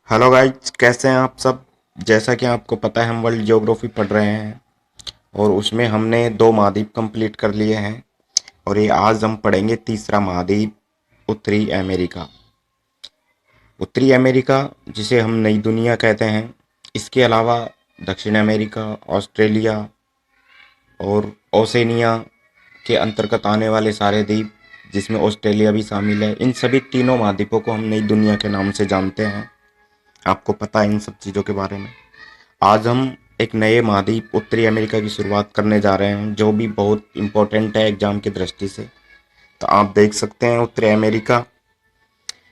Hello guys, कैसे हैं आप सब। जैसा कि आपको पता है हम वर्ल्ड ज्योग्राफी पढ़ रहे हैं और उसमें हमने 2 महाद्वीप कंप्लीट कर लिए हैं। और ये आज हम पढ़ेंगे तीसरा महाद्वीप, उत्तरी अमेरिका। उत्तरी अमेरिका जिसे हम नई दुनिया कहते हैं। इसके अलावा दक्षिण अमेरिका, ऑस्ट्रेलिया और ओसेनिया के अंतर्गत आने वाले सारे द्वीप, जिसमें ऑस्ट्रेलिया भी शामिल है, इन सभी तीनों महाद्वीपों को हम नई दुनिया के नाम से जानते हैं। आपको पता है इन सब चीज़ों के बारे में। आज हम एक नए महाद्वीप उत्तरी अमेरिका की शुरुआत करने जा रहे हैं, जो भी बहुत इम्पोर्टेंट है एग्जाम की दृष्टि से। तो आप देख सकते हैं उत्तरी अमेरिका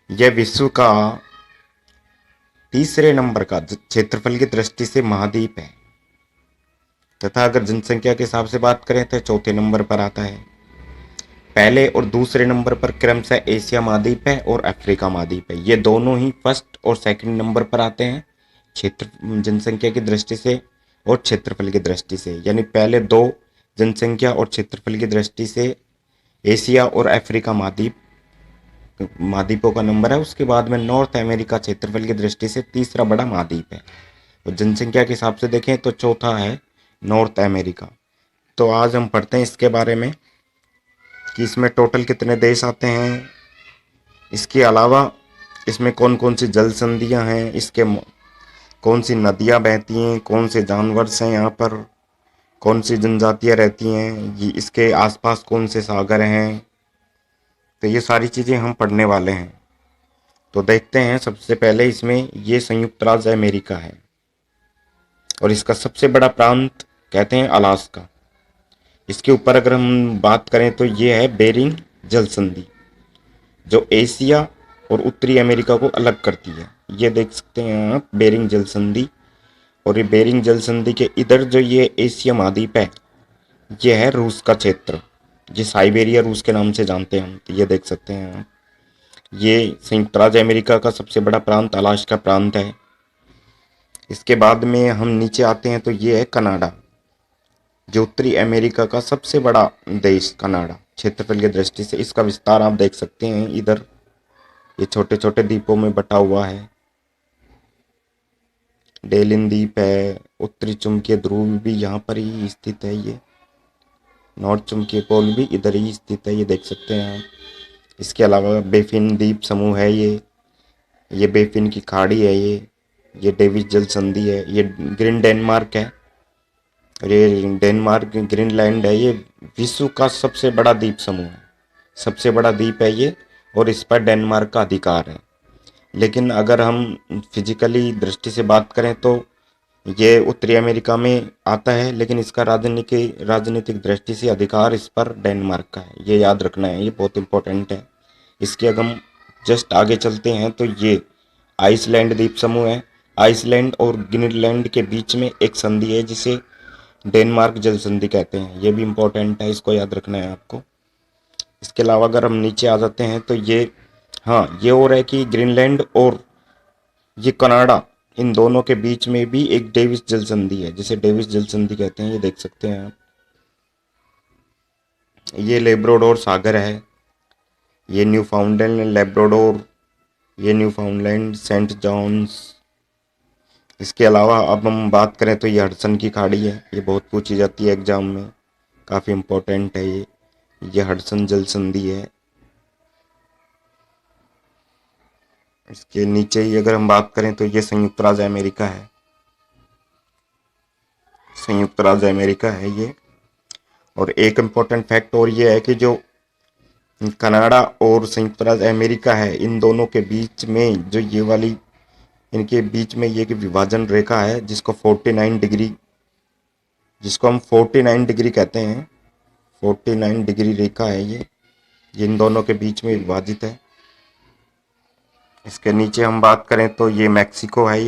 यह विश्व का तीसरे नंबर का क्षेत्रफल की दृष्टि से महाद्वीप है, तथा अगर जनसंख्या के हिसाब से बात करें तो चौथे नंबर पर आता है। पहले और दूसरे नंबर पर क्रमशः एशिया महाद्वीप है और अफ्रीका महाद्वीप है। ये दोनों ही फर्स्ट और सेकंड नंबर पर आते हैं क्षेत्र जनसंख्या की दृष्टि से और क्षेत्रफल की दृष्टि से। यानी पहले दो जनसंख्या और क्षेत्रफल की दृष्टि से एशिया और अफ्रीका महाद्वीप महाद्वीपों का नंबर है। उसके बाद में नॉर्थ अमेरिका क्षेत्रफल की दृष्टि से तीसरा बड़ा महाद्वीप है और जनसंख्या के हिसाब से देखें तो चौथा है नॉर्थ अमेरिका। तो आज हम पढ़ते हैं इसके बारे में कि इसमें टोटल कितने देश आते हैं, इसके अलावा इसमें कौन कौन सी जल संधियाँ हैं, इसके कौन सी नदियाँ बहती हैं, कौन से जानवर हैं यहाँ पर, कौन सी जनजातियाँ रहती हैं, ये इसके आसपास कौन से सागर हैं। तो ये सारी चीज़ें हम पढ़ने वाले हैं। तो देखते हैं, सबसे पहले इसमें ये संयुक्त राज्य अमेरिका है और इसका सबसे बड़ा प्रांत कहते हैं अलास्का। इसके ऊपर अगर हम बात करें तो ये है बेरिंग जल संधि, जो एशिया और उत्तरी अमेरिका को अलग करती है। ये देख सकते हैं आप, बेरिंग जल संधि। और ये बेरिंग जल संधि के इधर जो ये एशिया महाद्वीप है, ये है रूस का क्षेत्र, ये साइबेरिया रूस के नाम से जानते हैं हम। तो ये देख सकते हैं आप, ये संयुक्त राज्य अमेरिका का सबसे बड़ा प्रांत अलास्का प्रांत है। इसके बाद में हम नीचे आते हैं तो ये है कनाडा, जो उत्तरी अमेरिका का सबसे बड़ा देश कनाडा क्षेत्रफल की दृष्टि से। इसका विस्तार आप देख सकते हैं इधर, ये छोटे छोटे द्वीपों में बटा हुआ है। डेलिन द्वीप है, उत्तरी चुंबकीय ध्रुव भी यहाँ पर ही स्थित है, ये नॉर्थ चुंबकीय पोल भी इधर ही स्थित है, ये देख सकते हैं आप। इसके अलावा बेफिन द्वीप समूह है, ये बेफिन की खाड़ी है, ये डेविस जल संधि है, ये ग्रीन डेनमार्क है और ये डेनमार्क ग्रीनलैंड है। ये विश्व का सबसे बड़ा द्वीप समूह है, सबसे बड़ा द्वीप है ये, और इस पर डेनमार्क का अधिकार है। लेकिन अगर हम फिजिकली दृष्टि से बात करें तो ये उत्तरी अमेरिका में आता है, लेकिन इसका राजनीतिक दृष्टि से अधिकार इस पर डेनमार्क का है। ये याद रखना है, ये बहुत इंपॉर्टेंट है। इसके अगर हम जस्ट आगे चलते हैं तो ये आइसलैंड द्वीप समूह है। आइसलैंड और ग्रीनलैंड के बीच में एक संधि है जिसे डेनमार्क जल संधि कहते हैं। ये भी इंपॉर्टेंट है, इसको याद रखना है आपको। इसके अलावा अगर हम नीचे आ जाते हैं तो ये, हाँ, ये और है कि ग्रीनलैंड और ये कनाडा, इन दोनों के बीच में भी एक डेविस जल संधि है, जिसे डेविस जल संधि कहते हैं। ये देख सकते हैं आप, ये लेब्राडोर सागर है, ये न्यूफाउंडलैंड लेब्राडोर, ये न्यूफाउंडलैंड सेंट जॉन्स। इसके अलावा अब हम बात करें तो ये हडसन की खाड़ी है, ये बहुत पूछी जाती है एग्जाम में, काफ़ी इम्पोर्टेंट है ये हडसन जल संधि है। इसके नीचे ही अगर हम बात करें तो ये संयुक्त राज्य अमेरिका है, संयुक्त राज्य अमेरिका है ये। और एक इम्पोर्टेंट फैक्ट और ये है कि जो कनाडा और संयुक्त राज्य अमेरिका है, इन दोनों के बीच में जो ये वाली, इनके बीच में ये कि विभाजन रेखा है, जिसको 49 डिग्री, जिसको हम 49 डिग्री कहते हैं, 49 डिग्री रेखा है ये इन दोनों के बीच में विभाजित है। इसके नीचे हम बात करें तो ये मैक्सिको है,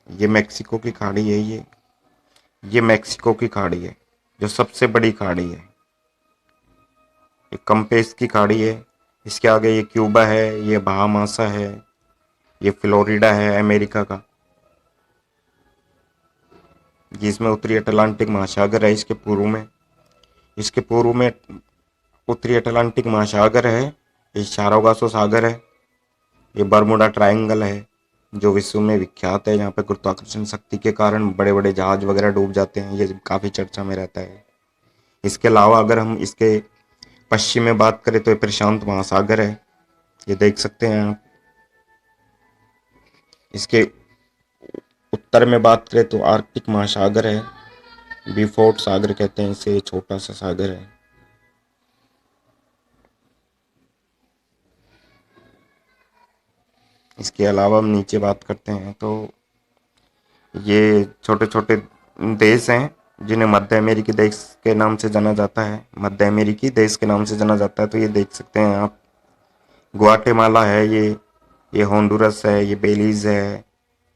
ये मैक्सिको की खाड़ी है, ये मैक्सिको की खाड़ी है, जो सबसे बड़ी खाड़ी है। ये कंपेस की खाड़ी है। इसके आगे ये क्यूबा है, ये बहामासा है, ये फ्लोरिडा है अमेरिका का। जिसमें उत्तरी अटलांटिक महासागर है इसके पूर्व में, इसके पूर्व में उत्तरी अटलांटिक महासागर है, ये सारागासो सागर है। ये बरमुडा ट्रायंगल है जो विश्व में विख्यात है। यहाँ पे गुरुत्वाकर्षण शक्ति के कारण बड़े बड़े जहाज वगैरह डूब जाते हैं, ये काफ़ी चर्चा में रहता है। इसके अलावा अगर हम इसके पश्चिम में बात करें तो ये प्रशांत महासागर है, ये देख सकते हैं आप। इसके उत्तर में बात करें तो आर्कटिक महासागर है, बीफोर्ट सागर कहते हैं इसे, छोटा सा सागर है। इसके अलावा हम नीचे बात करते हैं तो ये छोटे छोटे देश हैं जिन्हें मध्य अमेरिकी देश के नाम से जाना जाता है, मध्य अमेरिकी देश के नाम से जाना जाता है। तो ये देख सकते हैं आप, ग्वाटेमाला है, ये होंडुरस है, ये बेलीज है,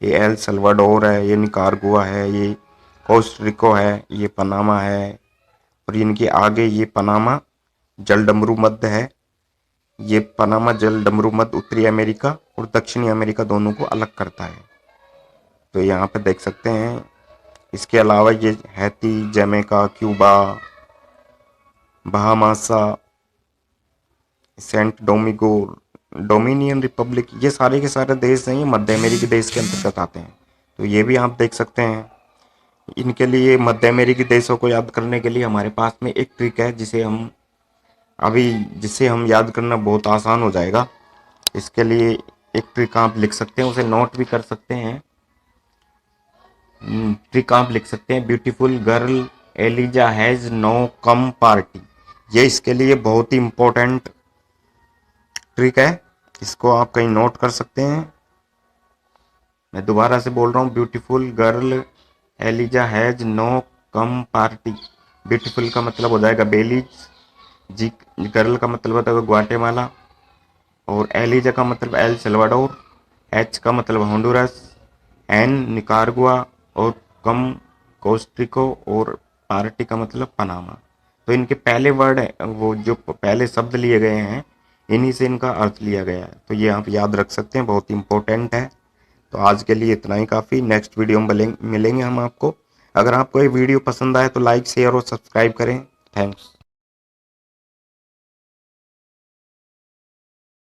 ये एल सल्वाडोर है, ये निकारागुआ है, ये कोस्टरिको है, ये पनामा है, और इनके आगे ये पनामा जलडमरू मध्य है। ये पनामा जलडमरू मध्य उत्तरी अमेरिका और दक्षिणी अमेरिका दोनों को अलग करता है, तो यहाँ पे देख सकते हैं। इसके अलावा ये Haiti, Jamaica, Cuba, Bahamas, Saint Domingo, Dominican Republic, ये सारे के सारे देश हैं, ये मध्य अमेरिकी देश के अंतर्गत आते हैं। तो ये भी आप देख सकते हैं। इनके लिए मध्य अमेरिकी देशों को याद करने के लिए हमारे पास में एक ट्रिक है जिसे हम याद करना बहुत आसान हो जाएगा। इसके लिए एक ट्रिक आप लिख सकते हैं, उसे नोट भी कर सकते हैं। ट्रिक आप लिख सकते हैं, beautiful girl Eliza has no come party. ये इसके लिए बहुत ही इंपॉर्टेंट ट्रिक है, इसको आप कहीं नोट कर सकते हैं। मैं दोबारा से बोल रहा हूँ, beautiful girl Eliza has no come party. Beautiful का मतलब हो जाएगा बेलीज, जी गर्ल का मतलब होता है ग्वाटेमाला, और एलिजा का मतलब एल सल्वाडोर, एच का मतलब होंडुरस, एन निकारागुआ, और कम कोस्ट्रिको, और पार्टी का मतलब पनामा। तो इनके पहले वर्ड है, वो जो पहले शब्द लिए गए हैं, इन्हीं से इनका अर्थ लिया गया है। तो ये आप याद रख सकते हैं, बहुत इंपॉर्टेंट है। तो आज के लिए इतना ही काफ़ी, नेक्स्ट वीडियो में मिलेंगे हम आपको। अगर आपको ये वीडियो पसंद आए तो लाइक, शेयर और सब्सक्राइब करें। थैंक्स।